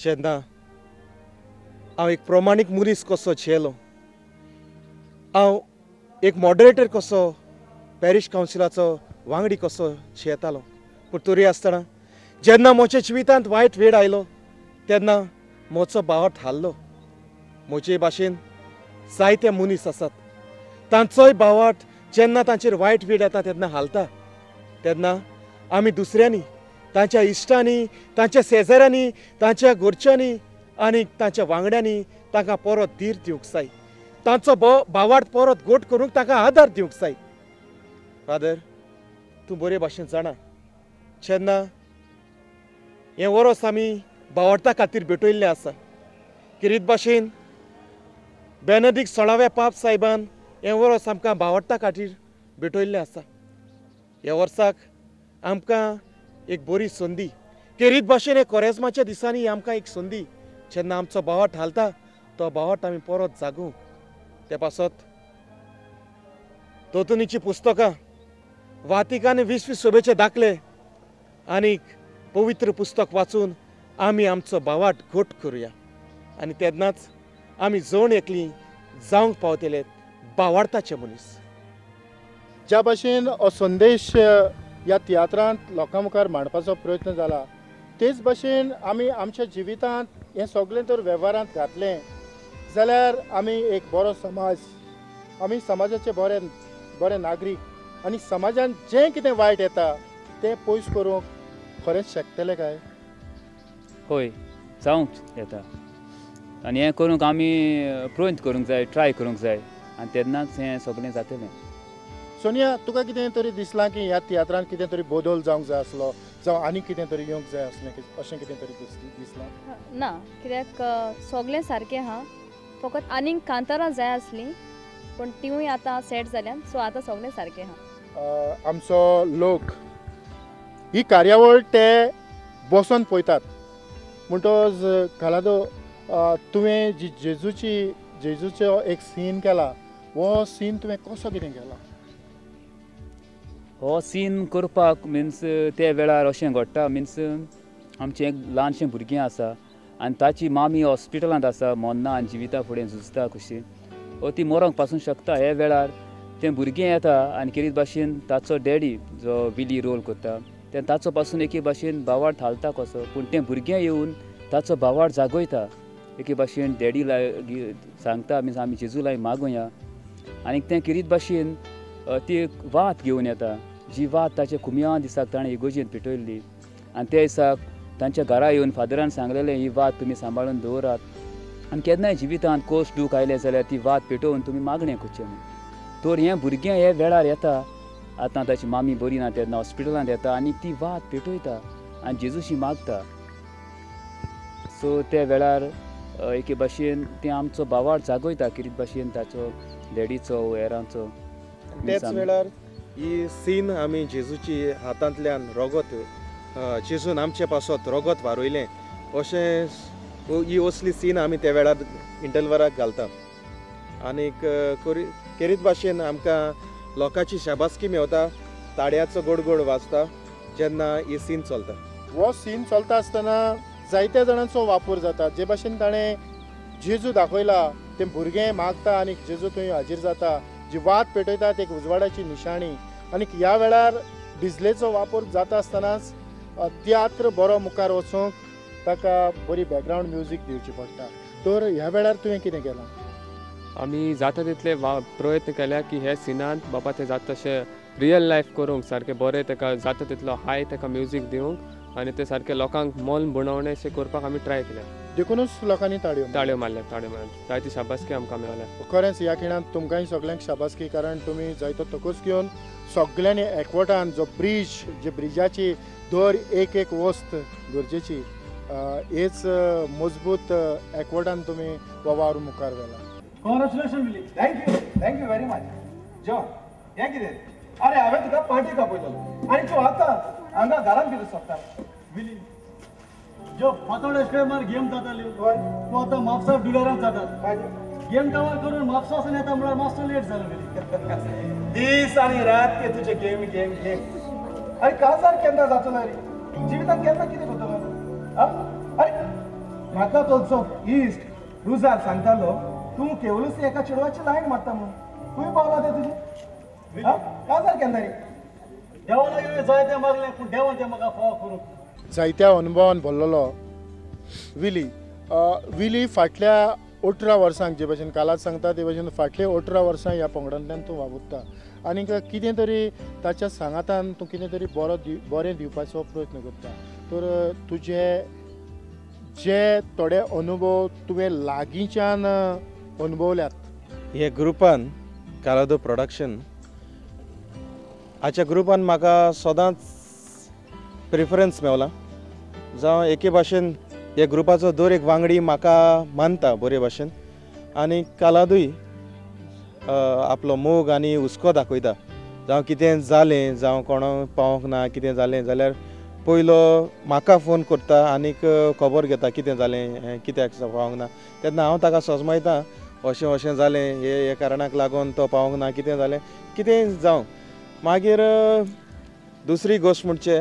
जेन्ना हांव एक प्रमाणीक मनीस कसो जियेलो, हांव एक मॉडरेटर कसो पॅरिश कावन्सिलाचो वांगडी कसो जियेतालो, पूण तरी आसतना जेन्ना म्हज्या जिवितांत वायट वेळ आयलो तेन्ना म्हजो भावट हारलो. म्हजे भाशेन जायते मनीस आसात, तांचोय भावाट जेन्ना तांचेर वायट वेळ येता तेन्ना हालता. तेन्ना आमी दुसऱ्यांनी, तांच्या इश्टांनी, तांच्या शेजाऱ्यांनी, तांच्या घरच्यांनी आनी तांच्या वांगड्यांनी तांकां परत धीर दिवंक जाय. तांचो भावार्थ परत घट करूंक तांकां आदार दिवंक जाय. फादर, तूं बरे भाशेन जाणा, जेन्ना हें वरोस आमी भावार्था खातीर भेटयल्लें आसा, किरीत भाशेन बेनेडिक्ट 16व्या पाप सायबान हें वरोस आमकां भावार्था खातीर भेटयल्लें आसा. ह्या वर्साक आमकां एक बरी संदी, किरीत भाशेन हे कोरेजमाच्या दिसांनी आमकां एक संदी, जेन्ना आमचो भावार्थ हालता तो भावार्थ आमी परत जागोवंक. ते पासत दोतोनीची पुस्तकां, वातिकान 20वी सभेचे दाखले आनीक पवित्र पुस्तक वाचून आमी आमचो भावार्थ घट करुया आनी तेन्नाच आमी जण एकलीं जावंक पावतले भावार्थाचे मनीस. ज्या भाशेन हो संदेश ह्या तियात्रांत लोकां मुखार मांडपाचो प्रयत्न जाला, तेच भाशेन आमी आमच्या जिवितांत हें सगळें तर वेव्हारांत घातलें जाल्यार आमी एक बरो समाज, आमी समाजाचे बरे नागरीक आनी समाजान जें कितें वायट येता तें पयस करूंक खरेंच शकतले काय? होय, जावंक येता आनी हें करूंक आमी प्रयत्न करूंक जाय, ट्राय करूंक जाय आनी तेन्नाच हें सगळें जातलें. सोनिया, तुका कितें तरी दिसलां की ह्या तियात्रांत कितें तरी बदल जावंक जाय आसलो, जावं आनी कितें तरी येवंक जाय आसलें, अशें कितें तरी दिसलां? ना, कित्याक सगळें सारकें आहा, फकत आनीक कांतारां जाय आसलीं, पूण तिवूय आतां सेट जाल्यात, सो आतां सगळें सारकें आहा. आमचो लोक ही कार्यावळ ते बसून पळयतात, म्हणटोच कालादो तुवें जी जेजूचो एक सीन केला, हो सीन तुवें कसो कितें केला? हो सीन करपाक मिन्स त्या वेळार अशें घडटा, मिन्स आमचें एक ल्हानशें भुरगें आसा आनी ताची मामी हॉस्पिटलांत आसा, मोन्ना आनी जिविता फुडें झुजता कशी, ती मरोंक पासूंक शकता. हे वेळार तें भुरगें येता आनी कितें भाशेन ताचो डॅडी जो विली रोल करता तें ताचो पासून एके भाशेन भावार्थ हालता कसो, पूण तें भुरगें येवन ताचो भावार्थ जागयता. एके भाशेन डॅडी सांगता, मिन्स आमी जेजू लागीं मागुया, आनी तें किरीत भाशेन ती वात घेवन येता, जी वात ताच्या कुम्या दिसाक ताणें इगोजेन पेटयल्ली आनी त्या दिसाक तांच्या घरा येवन फादरान सांगलेलें ही वात तुमी सांबाळून दवरात आनी केन्नाय जिवितांत कोश्ट दूख आयलें जाल्यार ती वात पेटोवन तुमी मागणें करचें म्हूण. तर हें भुरगें हे वेळार येता, आतां ताची मामी बरी ना तेन्ना हॉस्पिटलांत येता आनी ती वात पेटयता आनी जेजूशी मागता. सो त्या वेळार एके भाशेन तें आमचो भावार्थ जागयता, कितें भाशेन ताचो डॅडीचो हेरांचो. तेच वेळार ही सीन आमी जेजूची हातांतल्यान रगत, जेजून आमचे पासत रगत वारयलें, अशें ही असली सीन आमी त्या वेळार इंटरवलाक घालता. आनीक केरीत भाशेन आमकां लोकांची शाबासकी मेवता, ताड्याचो गोड वाजता जेन्ना ही सीन चलता. हो सीन चलता आसतना जायत्या जाणांचो वापर जाता, जे भाशेन ताणें जेजू दाखयला, तें भुरगें मागता आनी जेजू थंय हाजीर जाता, जी वात पेटयता ती एक उजवाडाची निशाणी. आनी ह्या वेळार डिजलेचो वापर जाता आसतनाच तियात्र बरो मुखार वचूंक ताका बरी बॅकग्रावंड म्युजीक दिवची पडटा. तर ह्या वेळार तुवें कितें केलां? आमी जाता तितले प्रयत्न केल्या की हे सिनांत बाबा ते जाता तशें रियल लायफ करूंक, सारकें बरें ताका जाता तितलो हाय ताका म्युजीक दिवंक आनी ते सारकें लोकांक मन भुणवणें अशें करपाक आमी ट्राय केल्या. देखूनच लोकांनी ताळयो मारल्या जायती शाबासकी आमकां मेळ्ळ्या. खरेंच ह्या खिणांत तुमकांय सगळ्यांक शाबासकी, कारण तुमी जायतो तोकूच घेवन सगळ्यांनी एकवटान जो ब्रीज, जे ब्रिजाची दर एक वस्त गरजेची, हेच मजबूत एकवटान तुमी हो वावर मुखार व्हेला. कॉंग्रॅच्युलेशन विली. Thank you very much. जॉन, हें कितें? अरे हांवें तुका पार्टी दाखयलो आनी तूं आतां हांगा घरांत कितें सोदता? विली, जो फातोड मार गेम जाताल्यो, तूं आतां म्हापसा डिलरांत जातात. गेम कवर करून म्हापसा वचून येता म्हळ्यार मातसो लेट जालो विली. दीस आनी रात ते तुजे गेम. अरे काजार केन्ना जातलो रे? जिवितांत केन्ना कितें करतलो? अरे म्हाका तो इस्ट रुजार सांगतालो तूं केवलूच एका चेडवाची लायन मारता म्हणून खंय पावला ते तुजी काजार केन्ना रे देवाला जाय तें मागलें पूण देवान तें म्हाका फाव करूंक जायत्या अनुभवान भरलेलो विली फाटल्या 18 वर्सांक जे भशेन कालाच सांगता ते भशेन फाटले 18 वर्सां ह्या पंगडांतल्यान तूं वावुरता आनीक कितें तरी ताच्या सांगातान तूं कितें तरी बरें दिवपाचो प्रयत्न करता तर तुजे जे थोडे अनुभव तुवें लागींच्यान अनुभवल्यात हे ग्रुपान कालादो प्रोडक्शन हाच्या ग्रुपान म्हाका सदांच प्रिफरन्स मेवला जावं एके भाशेन हे ग्रुपाचो दर एक वांगडी म्हाका मानता बरे भाशेन आनी कालादूय आपलो मोग आनी हुस्को दाखयता जावं कितें जालें जावं कोणाक पावोंक ना कितें जालें जाल्यार पयलो म्हाका फोन करता आनीक खबर घेता कितें जालें हें कित्याक पावोंक ना तेन्ना हांव ताका सोजमायता अशें अशें जालें हे कारणाक लागून तो पावोंक ना कितें जालें कितें जावं मागीर दुसरी गोश्ट म्हणचे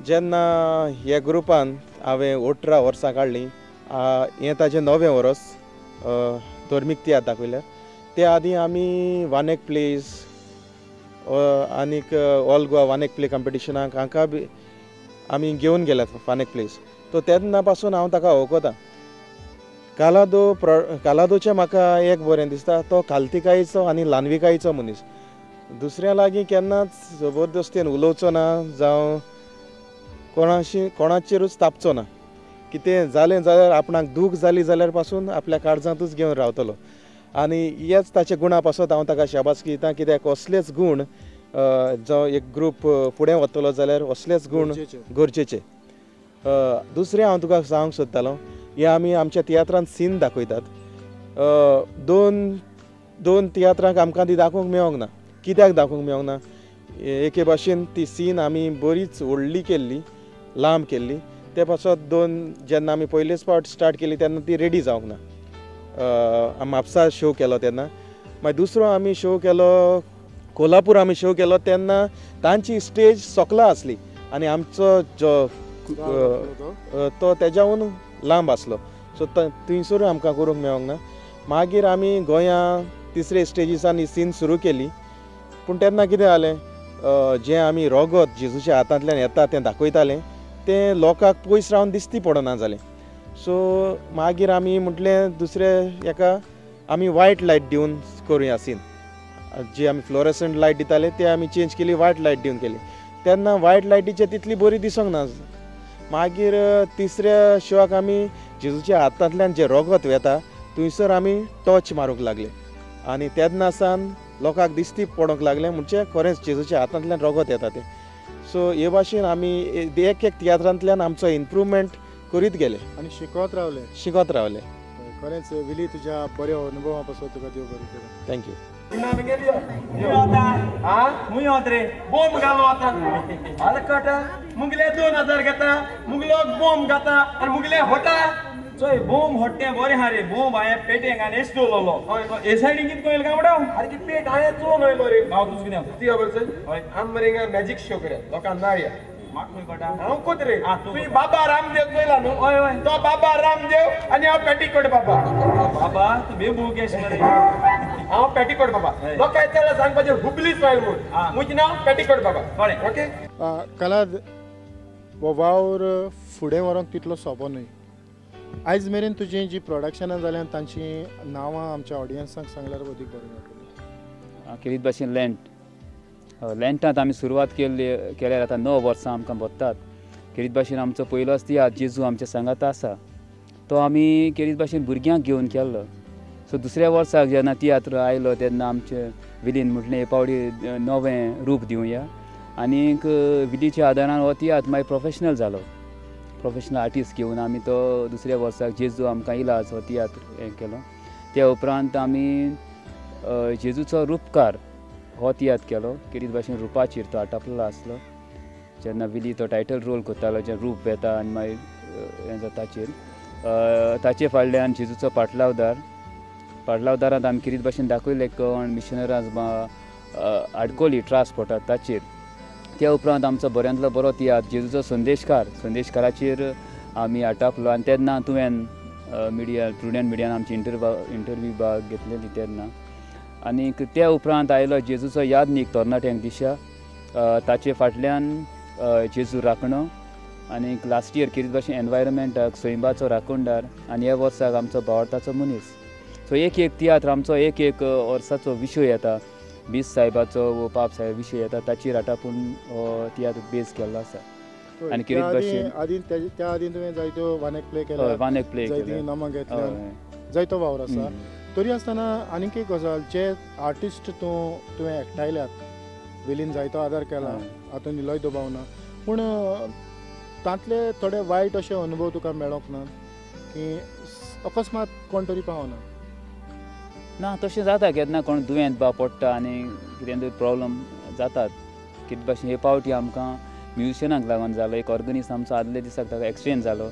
जेन्ना हे ग्रुपान हांवें 18 वर्सां काडलीं हें ताजें 9वें वर्स धर्मीक तियात्र दाखयल्यार ते आदीं आमी वानेक प्लेस आनीक ऑल गोवा वानेक प्ले कॉम्पिटिशनाक हांकां बी आमी घेवन गेल्यात वानेक प्लेस तो तेन्ना पासून हांव ताका वळखता कालादोचें म्हाका एक बरें दिसता तो खालतिकायेचो आनी ल्हानविकायेचो मनीस दुसऱ्या लागीं केन्नाच जबरदस्तीन उलोवचो ना जावं कोणाचेरूच तापचो ना कितें जालें जाल्यार आपणाक दूख जाली जाल्यार पासून आपल्या काळजांतूच घेवन रावतलो आनी हेच ताचे गुणा पासत हांव ताका शाबासकी दिता कित्याक असलेच गूण जो एक ग्रूप फुडें वतलो जाल्यार असलेच गूण गरजेचे दुसरें हांव तुका सांगूंक सोदतालो हे आमी आमच्या तियात्रांत सीन दाखयतात दोन तियात्रांक आमकां ती दाखोवंक मेळोंक ना कित्याक दाखोवंक मेळोंक ना एके भाशेन ती सीन आमी बरीच व्हडली केल्ली लांब केल्ली ते पासत जेन्ना आमी पयलेच फावट स्टार्ट केली तेन्ना ती रेडी जावंक ना म्हापसा शो केलो तेन्ना मागीर दुसरो आमी शो केलो कोल्हापूर आमी शो केलो तेन्ना तांची स्टेज सकला आसली आनी आमचो जो तो तेज्याहून लांब आसलो सो थंयसरूय आमकां करूंक मेळोंक ना मागीर आमी गोंया तिसरे स्टेजीसान ही सीन सुरू केली पूण तेन्ना कितें जालें जें आमी रोगत जेजूच्या हातांतल्यान येता तें दाखयतालें तें लोकांक पयस रावन दिसती पडना जालें सो मागीर आमी म्हटलें दुसरे हेका आमी वायट लायट दिवन करुया सीन जी आमी फ्लोरसंट लायट दिताले ते आमी चेंज केली वायट लायट दिवन केली तेन्ना वायट लायटीचे तितली बरी दिसोंक ना मागीर तिसऱ्या शोआक आमी जेजूच्या हातांतल्यान जे रोगत वेता थंयसर आमी टॉर्च मारूंक लागले आनी तेन्ना सावन लोकांक दिसती पडोंक लागलें म्हणजे खरेंच जेजूच्या हातांतल्यान रोगत येता तें सो हे भाशेन आमी एक तियात्रांतल्यान आमचो इम्प्रूवमेंट करीत गेले आनी शिकत रावले खरेंच विली तुज्या बऱ्या अनुभवा पासून तुका देव बरें करूं थँक्यू रे बॉम्ब घालो आता मुगले 2000 घेता मुगलो बॉम्ब घाता आनी मुगले होटा चोय बॉम्ब होट्टे बरें हा रे बॉम्ब हांवें पेटेक आनी एस दवरलो हे सायडीन कितें कोयल गावडा अरे की पेट हांवें चोवन वयलो रे हांव तुज कितें ती खबर हय आमी मरे हिंगा मॅजीक शो करया लोकांक नाळया म्हाका खंय कळटा हांव कोत रे तुवें बाबा रामदेव पयला न्हू हय हय तो बाबा रामदेव आनी हांव पेटीकोट बाबा बाबा तूं बेबू केश मरे हांव पेटीकोट बाबा लोकां येताले सांगपाचें हुबली स्टायल म्हूण म्हजें नांव पेटीकोट बाबा कळ्ळें ओके कालाद हो वावर फुडें व्हरोंक तितलो सोंपो न्हय आयज मेरेन तुजी जी प्रोडक्शनां जाल्यात तांची नांवां आमच्या ऑडियन्सांक सांगल्यार अदीक बरें जातलें केरीत भाशेन लँटांत आमी सुरवात केल्यार आतां 9 वर्सां आमकां बसतात केरीत भाशेन आमचो पयलोच तियात्र जेजू आमच्या सांगात आसा तो आमी केरीत भाशेन भुरग्यांक घेवन केल्लो सो दुसऱ्या वर्साक जेन्ना तियात्र आयलो तेन्ना आमचे विलीन म्हटलें हे पावटी नवें रूप दिवया आनीक विलीच्या आदारान हो तियात्र मागीर प्रोफेशनल जालो प्रोफेशनल आर्टिस्ट घेवन आमी तो दुसऱ्या वर्साक जेजू आमकां इलाज हो तियात्र हें केलो त्या उपरांत आमी जेजूचो रूपकार हो तियात्र केलो केरीत भाशेन रुपाचेर तो आटापलेलो आसलो जेन्ना विली तो टायटल रोल करतालो जें रूप येता आनी मागीर हें जाता ताचे फाटल्यान जेजूचो पाटलावदारांत आमी केरीत भाशेन दाखयलें कोण मिशनराज आडकोली ट्रान्सपोर्टार ताचेर त्या उपरांत आमचो बऱ्यांतलो बरो तियात्र जेजूचो संदेशकाराचेर आमी आटापलो आनी तेन्ना तुवें मिडिया प्रुडंट मिडियान आमची इंटरव्यू घेतलेली तेन्ना आनीक त्या उपरांत आयलो जेजूचो यादनीक तरणाट्यांक दिशा ताचे फाटल्यान जेजू राखणो आनीक लास्ट इयर कितें भाशेन एनवायरमेंटाक सैमाचो राखणदार आनी ह्या वर्साक आमचो भावार्थाचो मनीस सो एक तियात्र आमचो एक वर्साचो विशय येता बीस साहेबाचो वो पाप साहेब विशय येता ताचेर आटापून हो तियात्र बेस केल्लो आसा आनी कितें भाशेन त्या आदीं तुवें जायत्यो वानेक प्ले केल्या वानेक प्ले जायतीं नामां घेतल्या जायतो वावर आसा तरी आसतना आनीक एक गजाल जे आर्टिस्ट तुवें एकठायल्यात वेलीन जायतो आदार केला हातून इलोय दुबाव ना पूण तांतले थोडे वायट अशे अनुभव तुका मेळोंक ना की अकस्मात कोण तरी पावना ना तशें जाता केन्ना कोण दुयेंत बा पडटा आनी कितें तरी प्रॉब्लम जातात कितें भाशेन हे पावटी आमकां म्युजिशनाक लागून जालो एक ऑर्गनिस्ट आमचो आदले दिसाक ताका एक्सिडेंट जालो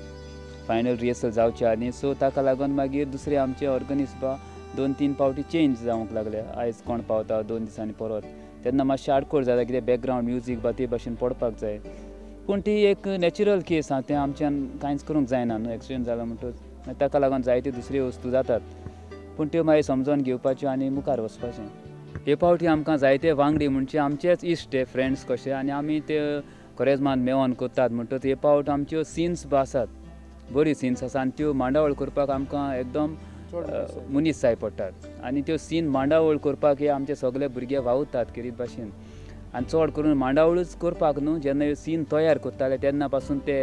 फायनल रिहर्सल जावचे आनी सो ताका लागून मागीर दुसरे आमचे ऑर्गनिस्ट बा 2-3 पावटी चेंज जावंक लागले आयज कोण पावता 2 दिसांनी परत तेन्ना मातशें आडकोळ जाता कितें बॅकग्रावंड म्युजीक बा ते भाशेन पडपाक जाय पूण ती एक नॅचरल केस आहा तें आमच्यान कांयच करूंक जायना न्हू एक्सिडेंट जालो म्हणटच ताका लागून जायत्यो दुसऱ्यो वस्तू जातात पूण त्यो मागीर समजून घेवपाच्यो आनी मुखार वचपाचें हे पावटी आमकां जायते वांगडी म्हणजे आमचेच इश्ट ते फ्रेंड्स कशे आनी आमी ते खरेंच मेवोन करतात म्हणटच हे पावट आमच्यो सिन्स बा आसात बऱ्यो सिन्स आसा आनी त्यो मांडावळ करपाक आमकां एकदम मनीस जाय पडटात आनी त्यो सीन मांडावळ करपाक हे आमचे सगळे भुरगे वावुरतात कितें भाशेन आनी चड करून मांडावळूच करपाक न्हू जेन्ना ह्यो सीन तयार करताले तेन्ना पासून ते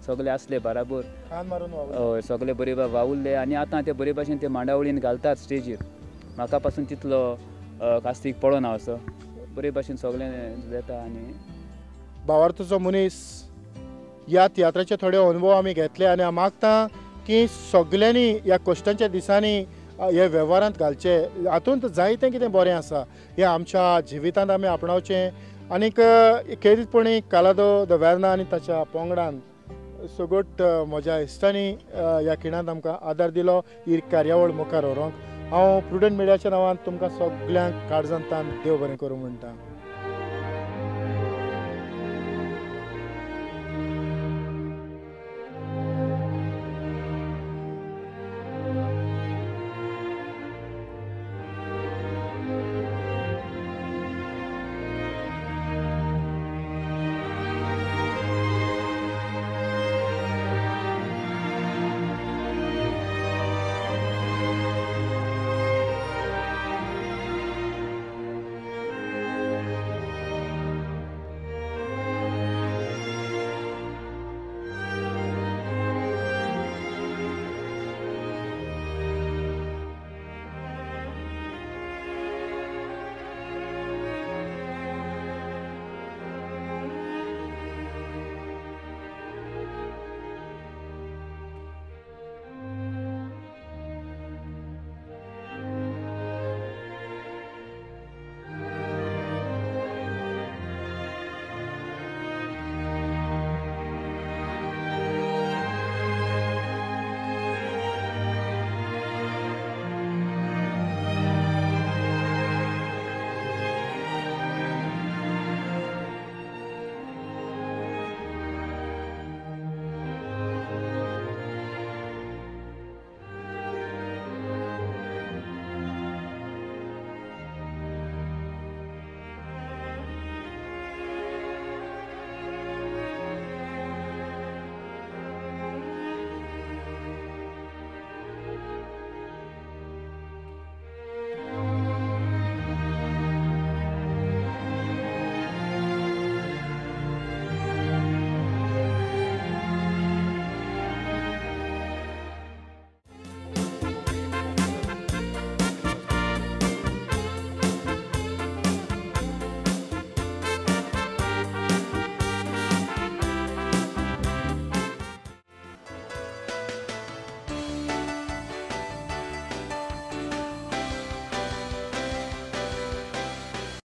सगळे आसले बराबर हय सगळे बरे वावुरले आनी आतां ते बरे भाशेन ते मांडावळीन घालतात स्टेजीर म्हाका पासून तितलो कास्तीक पडो ना असो बरे भाशेन सगळें जाता आनी भावार्थाचो मनीस ह्या तियात्राचे थोडे अनुभव आमी घेतले आनी हांव मागता की सगल्यांनी ह्या कश्टांच्या दिसांनी हे वेव्हारांत घालचे हातूंत जायतें कितें बरें आसा हें आमच्या जिवितांत आमी आपणावचें आनीक खेरीतपणी कालादो द वेर्ना आनी ताच्या पंगडान सगळ्योट म्हज्या इश्टांनी ह्या खिणांत आमकां आदार दिलो ही कार्यावळ मुखार व्हरूंक हांव प्रुडंट मिडियाच्या नांवान तुमकां सगल्यांक काळजांतान देव बरें करूं म्हणटा